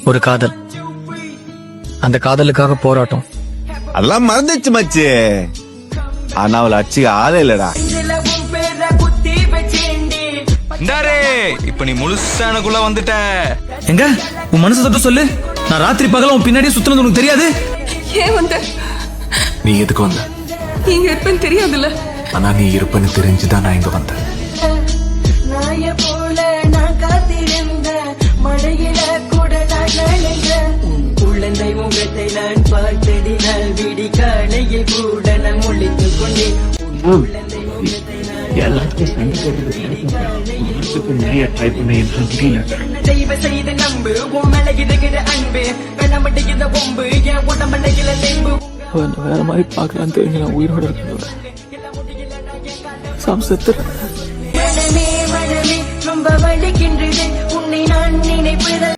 ஒரு காதல், அந்த காதலுக்காக போராட்டம். அதெல்லாம் மறந்துச்சு மச்சி. ஆனா அவளை அடிச்சுக்க ஆளே இல்லடா. இப்ப நீ முழுசானக்குள்ள வந்துட்ட. எங்க உன் மனசு தொட்டு சொல்லு. நான் ராத்திரி பகல உன் பின்னாடியே சுத்தினது உனக்கு தெரியாது? ஏன் வந்த? நீ எதுக்கு வந்த? நீங்க இருப்பேன்னு தெரியாதுல்ல. ஆனா நீ இருப்பேன்னு தெரிஞ்சுதான் நான் இங்க வந்தேன். நாய போல நான் காத்திருந்த மழையில கூட நான் நனைந்த குழந்தை முகத்தை நான் பார்த்ததினால் விடி காலையில் கூட நான் முழித்துக் கொண்டேன். தெய்வ செய்த நம்பு உன் மேல இருக்கிற அன்பு வெள்ளமட்டைகிற பொம்பு என் உடம்படையில தெம்பு. வேற மாதிரி பாக்கலான்னு தெரிஞ்சு நான் உயிரோட இருக்கிறதோட சம்சத்துறேன். மனமே மனமே ரொம்ப வலிக்கின்றது உன்னை நான் நினைப்பது